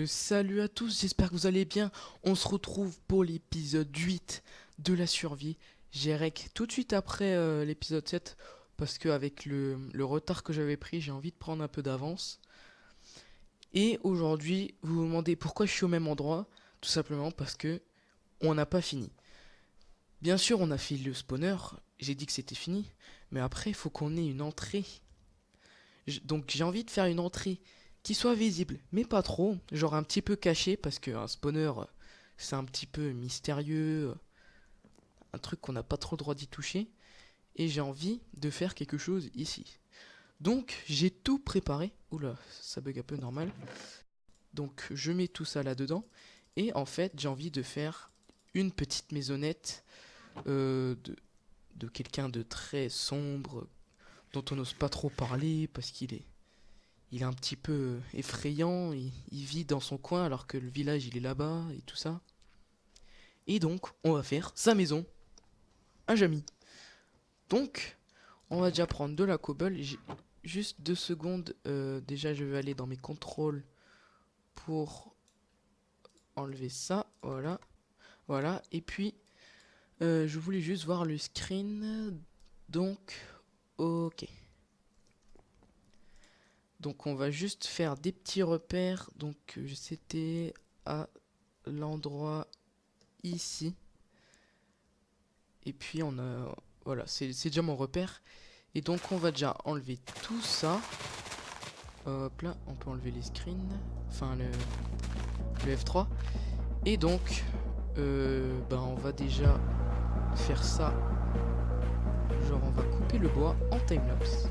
Salut à tous, j'espère que vous allez bien. On se retrouve pour l'épisode 8 de la survie. J'ai rec tout de suite après l'épisode 7 parce que avec le retard que j'avais pris, j'ai envie de prendre un peu d'avance. Et aujourd'hui, vous vous demandez pourquoi je suis au même endroit. Tout simplement parce que on n'a pas fini. Bien sûr, on a fait le spawner, j'ai dit que c'était fini, mais après, il faut qu'on ait une entrée. Donc j'ai envie de faire une entrée qui soit visible, mais pas trop, genre un petit peu caché, parce qu'un spawner, c'est un petit peu mystérieux, un truc qu'on n'a pas trop le droit d'y toucher, et j'ai envie de faire quelque chose ici. Donc j'ai tout préparé, oula, ça bug un peu normal, donc je mets tout ça là-dedans, et en fait j'ai envie de faire une petite maisonnette de quelqu'un de très sombre, dont on n'ose pas trop parler, parce qu'il est un petit peu effrayant, il vit dans son coin alors que le village il est là-bas et tout ça. Et donc on va faire sa maison à Jamy. Donc on va déjà prendre de la cobble. J'ai juste 2 secondes, déjà je vais aller dans mes contrôles pour enlever ça, voilà, et puis je voulais juste voir le screen, donc ok. Donc on va juste faire des petits repères. Donc c'était à l'endroit ici. Et puis on a... Voilà, c'est déjà mon repère. Et donc on va déjà enlever tout ça. Hop là, on peut enlever les screens. Enfin le F3. Et donc, on va déjà faire ça. Genre on va couper le bois en timelapse.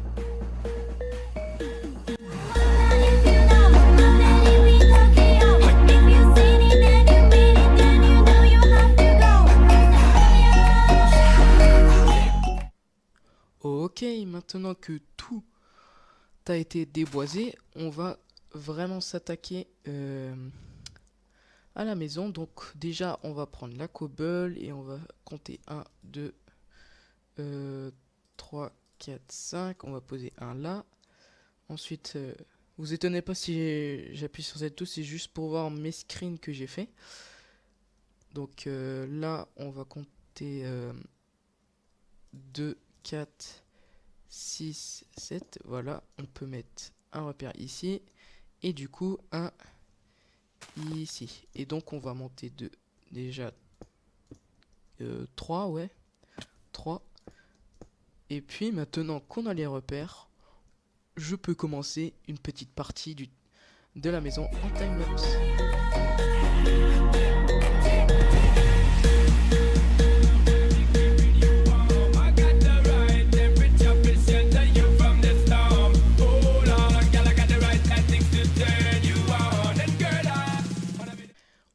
Ok, maintenant que tout a été déboisé, on va vraiment s'attaquer à la maison. Donc déjà, on va prendre la cobble et on va compter 1, 2, 3, 4, 5. On va poser un là. Ensuite, vous étonnez pas si j'appuie sur cette touche, c'est juste pour voir mes screens que j'ai fait. Donc là, on va compter 2, 4, 6, 7, voilà, on peut mettre un repère ici, et du coup un ici. Et donc on va monter déjà 3, ouais, 3. Et puis maintenant qu'on a les repères, je peux commencer une petite partie de la maison en timelapse.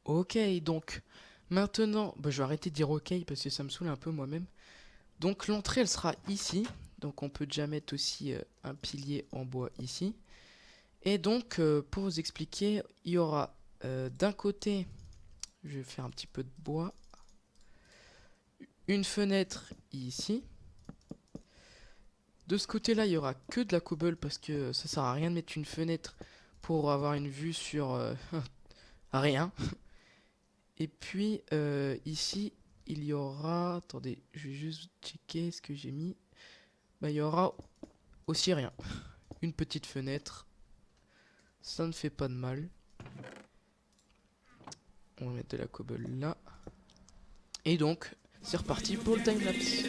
Ok, donc maintenant, je vais arrêter de dire ok parce que ça me saoule un peu moi-même. Donc l'entrée elle sera ici, donc on peut déjà mettre aussi un pilier en bois ici. Et donc pour vous expliquer, il y aura d'un côté, je vais faire un petit peu de bois, une fenêtre ici. De ce côté-là, il y aura que de la cobble parce que ça sert à rien de mettre une fenêtre pour avoir une vue sur rien. Et puis ici, il y aura... Attendez, je vais juste checker ce que j'ai mis. Il y aura aussi rien. Une petite fenêtre. Ça ne fait pas de mal. On va mettre de la cobble là. Et donc, c'est reparti pour le timelapse.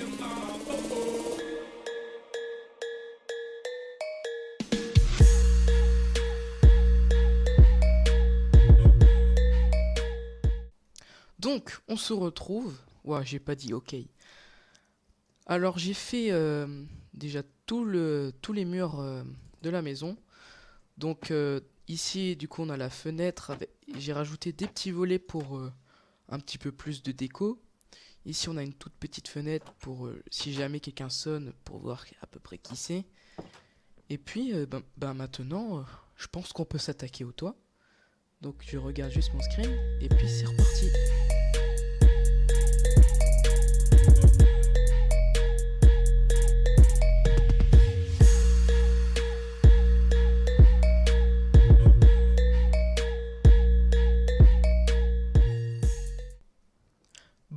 Donc, on se retrouve. Ouah, j'ai pas dit ok. Alors, j'ai fait déjà tous les murs de la maison. Donc, ici, du coup, on a la fenêtre. J'ai rajouté des petits volets pour un petit peu plus de déco. Ici, on a une toute petite fenêtre pour si jamais quelqu'un sonne, pour voir à peu près qui c'est. Et puis, maintenant, je pense qu'on peut s'attaquer au toit. Donc, je regarde juste mon screen. Et puis, c'est reparti.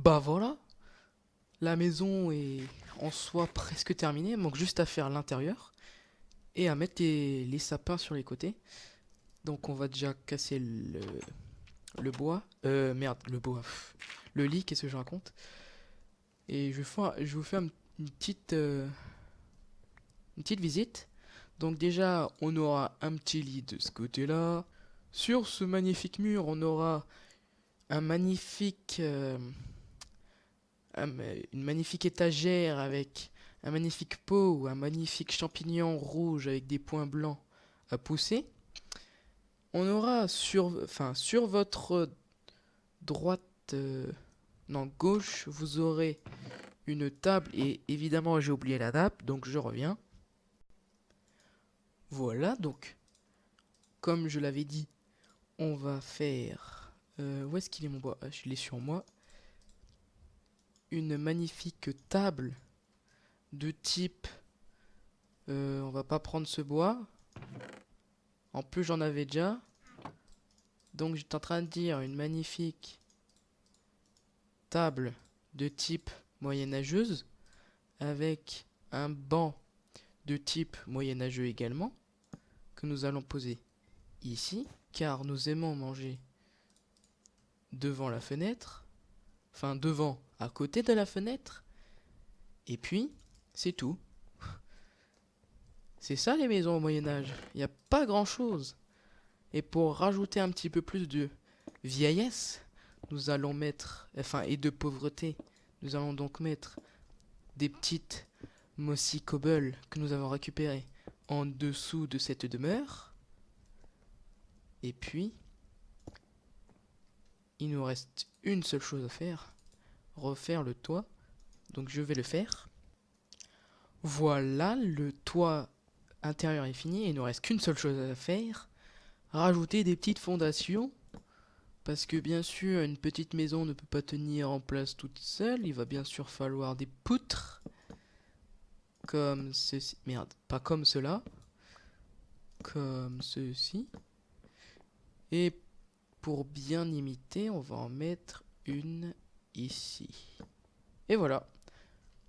Bah voilà, la maison est en soi presque terminée. Il manque juste à faire l'intérieur et à mettre les sapins sur les côtés. Donc on va déjà casser le bois. Merde, le bois. Le lit, qu'est-ce que je raconte? Et je vous fais une petite visite. Donc déjà, on aura un petit lit de ce côté-là. Sur ce magnifique mur, on aura un magnifique, une magnifique étagère avec un magnifique pot ou un magnifique champignon rouge avec des points blancs à pousser. On aura sur votre droite, non gauche, vous aurez une table et évidemment j'ai oublié la nappe, donc je reviens. Voilà, donc comme je l'avais dit, on va faire... où est-ce qu'il est mon bois? Ah, je l'ai sur moi. Une magnifique table de type... on va pas prendre ce bois. En plus j'en avais déjà. Donc j'étais en train de dire une magnifique table de type moyenâgeuse avec un banc de type moyenâgeux également que nous allons poser ici car nous aimons manger devant la fenêtre, enfin devant, à côté de la fenêtre, et puis c'est tout. C'est ça les maisons au Moyen-Âge, il n'y a pas grand chose. Et pour rajouter un petit peu plus de vieillesse, nous allons mettre, enfin et de pauvreté, nous allons donc mettre des petites mossy cobbles que nous avons récupérées en dessous de cette demeure. Et puis, il nous reste une seule chose à faire, refaire le toit. Donc je vais le faire. Voilà, le toit intérieur est fini et il ne reste qu'une seule chose à faire, rajouter des petites fondations. Parce que bien sûr, une petite maison ne peut pas tenir en place toute seule, il va bien sûr falloir des poutres. Comme ceci, merde, pas comme cela. Comme ceci. Et pour bien imiter, on va en mettre une ici. Et voilà,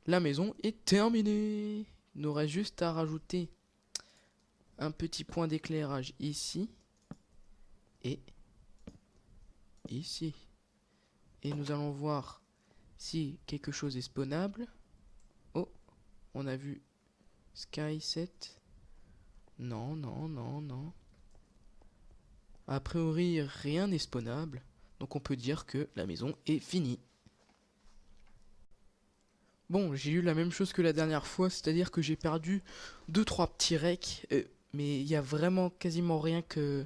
la maison est terminée. Il nous reste juste à rajouter un petit point d'éclairage ici et ici. Et nous allons voir si quelque chose est spawnable. Oh, on a vu Sky 7. Non, non, non, non. A priori, rien n'est spawnable. Donc on peut dire que la maison est finie. Bon, j'ai eu la même chose que la dernière fois, c'est-à-dire que j'ai perdu 2-3 petits recs. Mais il y a vraiment quasiment rien que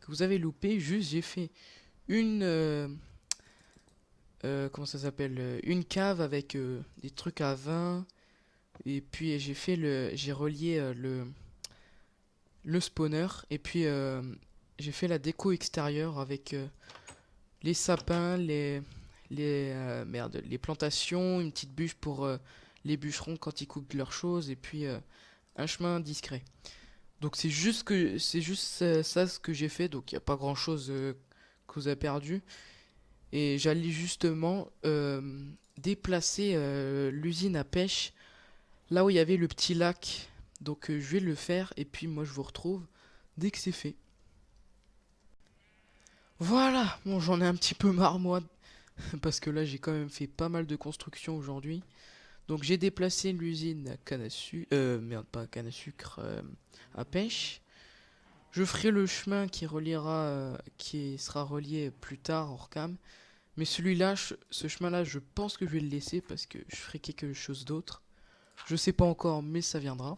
vous avez loupé. Juste, j'ai fait une... comment ça s'appelle? Une cave avec des trucs à vin. Et puis j'ai relié le spawner. Et puis j'ai fait la déco extérieure avec les sapins, les plantations, une petite bûche pour les bûcherons quand ils coupent leurs choses, et puis un chemin discret. Donc c'est juste ça ce que j'ai fait, donc il n'y a pas grand chose que vous avez perdu. Et j'allais justement déplacer l'usine à pêche là où il y avait le petit lac. Donc je vais le faire et puis moi je vous retrouve dès que c'est fait. Voilà, bon j'en ai un petit peu marre moi parce que là j'ai quand même fait pas mal de construction aujourd'hui. Donc j'ai déplacé l'usine à canne à sucre, merde pas à canne à sucre, à pêche. Je ferai le chemin qui sera relié plus tard hors cam. Mais celui-là, ce chemin-là, je pense que je vais le laisser parce que je ferai quelque chose d'autre. Je sais pas encore, mais ça viendra.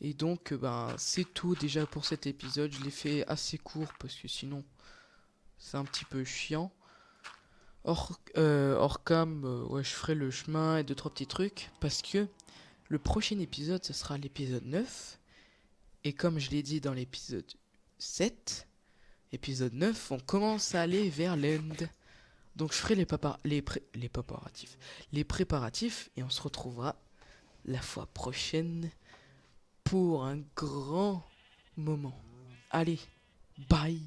Et donc, ben, c'est tout déjà pour cet épisode. Je l'ai fait assez court parce que sinon, c'est un petit peu chiant. Hors cam, ouais, je ferai le chemin et 2-3 petits trucs. Parce que le prochain épisode, ce sera l'épisode 9. Et comme je l'ai dit dans l'épisode 7, épisode 9, on commence à aller vers l'end. Donc je ferai les préparatifs et on se retrouvera la fois prochaine pour un grand moment. Allez, bye.